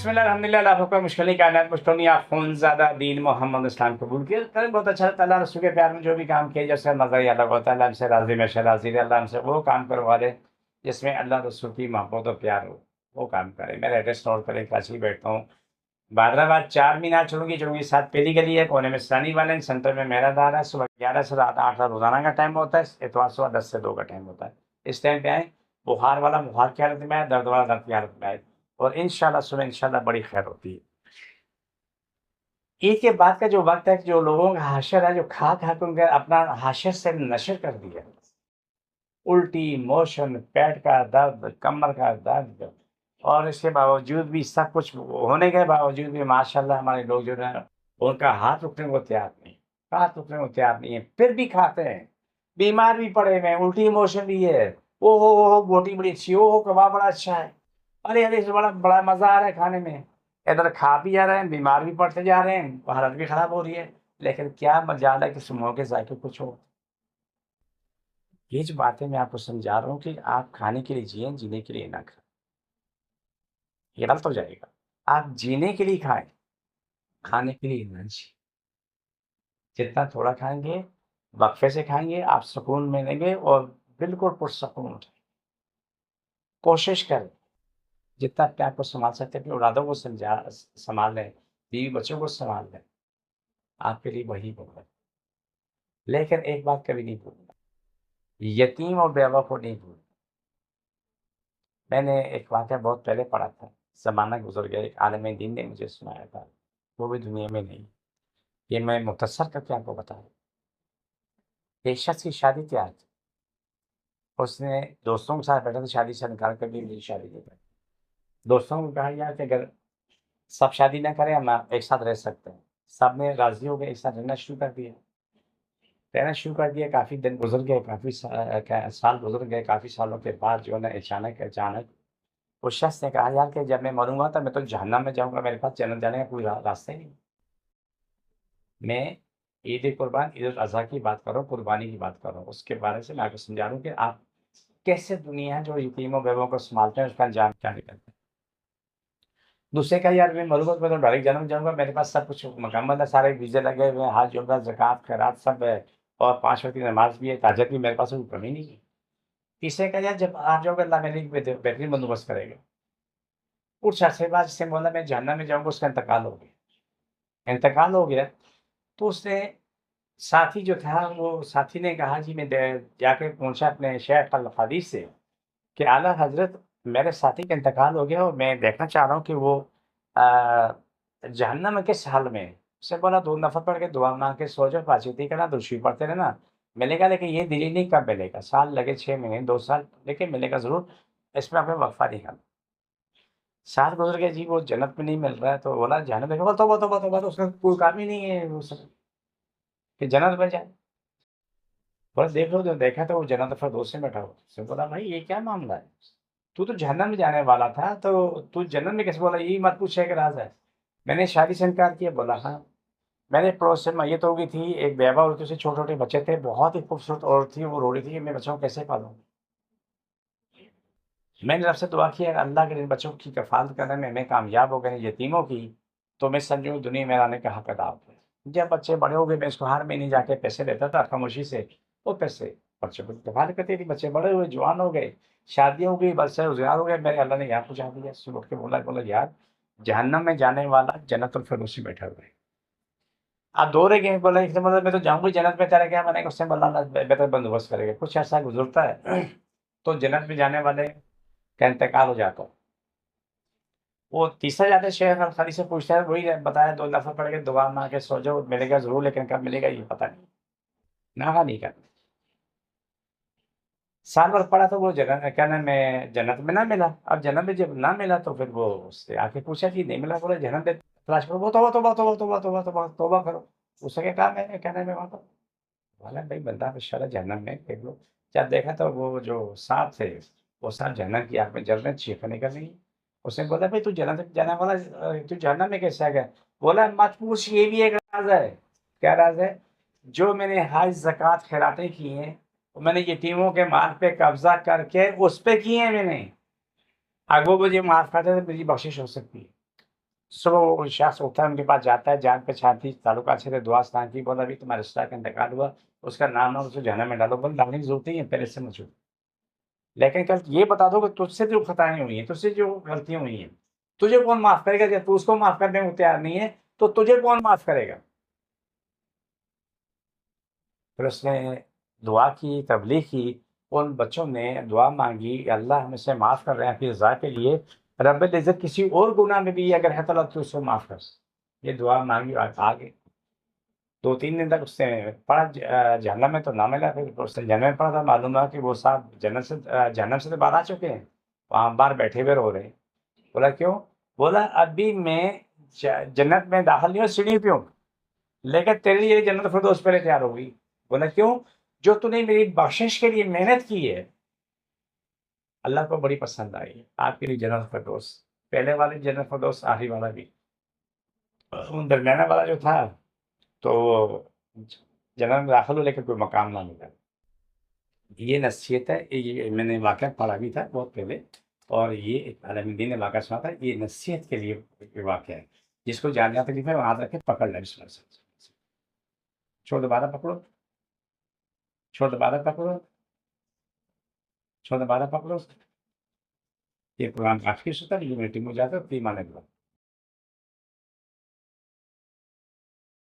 بسم اللہ الحمدللہ اللہ کا مشکل کائنات مشکل خون زیادہ دین محمد اسلام قبول کیا کریں بہت اچھا لگتا ہے اللہ رسول کے پیار میں جو بھی کام کیا جیسے مزہ ہی الگ ہوتا ہے اللہ ہم سے راضی میں سے راضی رہے اللہ ہم سے وہ کام کروا دے جس میں اللہ رسول کی محبت و پیار ہو وہ کام کرے میرا ایڈریس نوٹ کریں کراچی بیٹھتا ہوں بادرآباد 4 مینار چلوں گی 7 پہلی گلی ہے کونے میں سانی والے سینٹر میں میرا دار ہے صبح 11 سے رات 8 روزانہ کا ٹائم ہوتا ہے اتوار صبح 10 سے 2 کا ٹائم ہوتا ہے اس ٹائم پہ آئیں بخار والا بخار کی حالت میں آئے درد والا درد کی حالت میں آئے اور انشاءاللہ صبح انشاءاللہ بڑی خیر ہوتی ہے عید کے بعد کا جو وقت ہے جو لوگوں کا حشر ہے جو کھا کھا کے ان کا اپنا حشر سے نشر کر دیا الٹی موشن پیٹ کا درد کمر کا درد اور اس کے باوجود بھی سب کچھ ہونے کے باوجود بھی ماشاءاللہ ہمارے لوگ جو ہے ان کا ہاتھ رکنے کو تیار نہیں ہاتھ رکنے کو تیار نہیں ہے پھر بھی کھاتے ہیں بیمار بھی پڑے ہوئے ہیں الٹی موشن بھی ہے او بوٹی بڑی اچھی ہو کباب بڑا اچھا ہے ارے ارے بڑا بڑا مزہ آ رہا ہے کھانے میں ادھر کھا بھی جا رہے ہیں بیمار بھی پڑتے جا رہے ہیں حالت بھی خراب ہو رہی ہے لیکن کیا مجال ہے کہ سمو کے ذائقے کچھ ہو یہ جو باتیں میں آپ کو سمجھا رہا ہوں کہ آپ کھانے کے لیے جیئیں جینے کے لیے نہ کھائیں یہ غلط ہو جائے گا آپ جینے کے لیے کھائیں کھانے کے لیے نہ جیئیں جتنا تھوڑا کھائیں گے وقفے سے کھائیں گے آپ سکون میں لیں گے اور بالکل پرسکون اٹھیں کوشش کریں جتنا اپنے آپ کو سنبھال سکتے ہیں اپنے اولادوں کو سنبھال لیں بیوی بچوں کو سنبھال لیں آپ کے لیے وہی بہت ہے لیکن ایک بات کبھی نہیں بھولنا یتیم اور بیوہ کو نہیں بھولنا میں نے ایک واقعہ بہت پہلے پڑھا تھا زمانہ گزر گیا ایک عالم دین نے مجھے سنایا تھا وہ بھی دنیا میں نہیں یہ میں مختصر کر کے آپ کو بتا ایک شخص کی شادی تھی آج اس نے دوستوں کے ساتھ بیٹھا تھا شادی سے نکال کر بھی میری شادی نہیں بیٹھی دوستوں کو کہا یار کہ اگر سب شادی نہ کریں ہم ایک ساتھ رہ سکتے ہیں سب نے راضی ہو گئے ایک ساتھ رہنا شروع کر دیا کافی دن گزر گئے کافی سال گزر گئے کافی سالوں کے بعد جو ہے نا اچانک اس شخص نے کہا یار کہ جب میں مروں گا تو میں تو جہنم میں جاؤں گا میرے پاس جنت جانے کا کوئی راستہ ہی نہیں میں عید قربان عید الاضحیٰ کی بات کر رہا ہوں قربانی کی بات کر رہا ہوں اس کے بارے سے میں آپ کو سمجھا رہا ہوں کہ آپ کیسے دنیا جو یتیم و بیووں کو سنبھالتے ہیں اس کا انجام کیا نکلتا ہے دوسرے کا یار میں مروں گا تو میں تو ڈائریکٹ جنم جاؤں گا میرے پاس سب کچھ مکمل ہے سارے ویزے لگے ہوئے ہیں حج عمرہ زکوٰۃ خیرات سب ہے اور 5 وقت کی نماز بھی ہے تہجد بھی میرے پاس کوئی کمی نہیں ہے تیسرے کا یار جب آپ جاؤ گے اللہ میرے لیے بہترین بندوبست کرے گا کچھ عرصے بعد جس سے بولا میں جہنم میں جاؤں گا اس کا انتقال ہو گیا تو اس نے ساتھی جو تھا وہ ساتھی نے کہا جی میں جا کے پہنچا اپنے شیخ الحدیث سے کہ اعلیٰ حضرت میرے ساتھی کا انتقال ہو گیا اور میں دیکھنا چاہ رہا ہوں کہ وہ جہنم میں کس حال میں ہے اس نے بولا 2 نفر پڑھ کے دعا مانگ کے سو جاؤ پاچیتی کرنا دوشی پڑھتے رہنا ملے گا لیکن یہ دلی نہیں کب ملے گا سال لگے 6 مہینے 2 سال لیکن ملے گا ضرور اس میں اپنے وقفہ نہیں کرنا سال گزر گئے جی وہ جنت میں نہیں مل رہا ہے تو بولا جہنم میں تو اس کا کوئی کام ہی نہیں ہے وہ سب کہ جنت میں جائے بولا دیکھ لو جو دیکھا تو وہ جنت فردوس میں بیٹھا ہوا اس نے بولا بھائی یہ کیا معاملہ ہے تو جہنم میں جانے والا تھا تو جنت میں کیسے بولا یہ مت پوچھے کہ راز ہے میں نے شادی سے انکار کیا بولا ہاں میں نے پڑوس سے میت ہو گئی تھی ایک بیوہ عورت سے چھوٹے چھوٹے بچے تھے بہت ہی خوبصورت عورت تھی وہ رو رہی تھی کہ میں بچوں کو کیسے پالوں میں نے رب سے دعا کی اگر اللہ کے بچوں کی کفالت کرنے میں کامیاب ہو گئے یتیموں کی تو میں سمجھوں دنیا میں آنے کا حق ادا ہو جب بچے بڑے ہو گئے میں اس کو ہر مہینے جا کے پیسے دیتا تھا خاموشی سے وہ پیسے بچوں کو کفالت کرتی تھی بچے بڑے ہوئے جوان ہو گئے شادیوں کی بچے روزگار ہو گئے میرے اللہ نے یہاں پہنچا دیا صبح اٹھ کے بولا یار جہنم میں جانے والا جنت الفردوسی بیٹھا ہوا ہے آپ دو رہے گئے بولا اس نے مطلب میں تو جاؤں گی جنت میں تیرا کیا میں نے اس سے اللہ بہتر بندوبست کرے گا کچھ ایسا گزرتا ہے تو جنت میں جانے والے کا انتقال ہو جاتا وہ تیسرا جاتا ہے شیخ الخلی سے پوچھتا ہے وہی بتایا 2 نفر پڑھ کے دعا مانگ کے سو جاؤ ملے گا ضرور لیکن کب ملے گا یہ پتہ نہیں نہ نہیں کرنا سال بھر پڑا تو وہ کیا نام ہے جنت میں نہ ملا اب جنت میں جب نہ ملا تو پھر وہ اس سے آ کے پوچھا کہ نہیں ملا بولا جنت میں تلاش کرو وہ توبہ کرو اس سے کیا کام ہے کیا نام ہے وہاں پر بولا بھائی بندہ شرح جہنم میں دیکھ لو جب دیکھا تو وہ جو سانپ تھے وہ سانپ جہنم کی آنکھ میں جل رہے چیخیں نکل رہی اس نے بولا بھائی تو جنت جانا والا تو جہنم میں کیسے آ گیا بولا مت پوچھ یہ بھی ایک راز ہے کیا راز ہے جو میں نے حج زکوٰۃ خیراتیں کی ہیں میں نے یتیموں کے مال پہ قبضہ کر کے اس پہ کیے ہیں میں نے اگر وہ مجھے معاف کرتے تو میری بخشش ہو سکتی ہے صبح وہ شخص اٹھتا ہے ان کے پاس جاتا ہے، جان پہچان تھی، تعلقات سے دعا اسلام کی، بولا ابھی تمہارے رشتہ کا انتقال ہوا، اس کا نام نہ اسے جہنم میں ڈالو، بول ڈالنے کی ضرورت نہیں ہے، پہلے سے مجھے لیکن کل یہ بتا دو کہ تجھ سے جو خطائیں ہوئی ہیں، تجھ سے جو غلطیاں ہوئی ہیں، تجھے کون معاف کرے گا؟ جب تو اس کو معاف کرنے کو تیار نہیں ہے تو تجھے کون معاف کرے گا؟ پھر اس نے دعا کی، تبلیغ کی، ان بچوں نے دعا مانگی کہ اللہ ہم اسے معاف کر رہے ہیں اپنی رضا کے لیے، رب العزت کسی اور گناہ میں بھی اگر ہے تو اللہ تو اس کو معاف کر، یہ دعا مانگی اور آگے 2 3 دن تک اس نے پڑھا، جہنم میں تو نہ ملا، پھر اس نے جہنم میں پڑھا تھا، معلوم ہوا کہ وہ صاحب جنت سے جہنم سے تو باہر آ چکے ہیں، وہاں باہر بیٹھے ہوئے رو رہے ہیں۔ بولا کیوں؟ بولا ابھی میں جنت میں داخل نہیں ہوں، سیڑھی پہ ہوں، لیکن تیرے لیے جنت الفردوس پہلے تیار ہو گئی۔ بولا کیوں؟ جو تو نے میری بخشش کے لیے محنت کی ہے، اللہ کو بڑی پسند آئی ہے، آپ کے لیے جنت الفردوس، پہلے والے جنت الفردوس، آخری والا بھی، ان درمیانہ والا جو تھا تو جنت میں داخل ہو لیکن کوئی مقام نہ ملا۔ یہ نصیحت ہے، یہ میں نے واقعہ پڑھا بھی تھا بہت پہلے، اور یہ عالم دین نے واقعہ سنا تھا، یہ نصیحت کے لیے یہ واقعہ ہے، جس کو جاننا تکلیف ہے وہاں رکھ کے پکڑ لے، بسم اللہ سے چھوڑ، دوبارہ پکڑو، چھوڑ، دوبارہ پکڑو، چھوڑ، دوبارہ پکڑو، یہ پروگرام کافی ہوتا ہے، یہ میٹنگ ہو جاتا ہے، 3 ماہ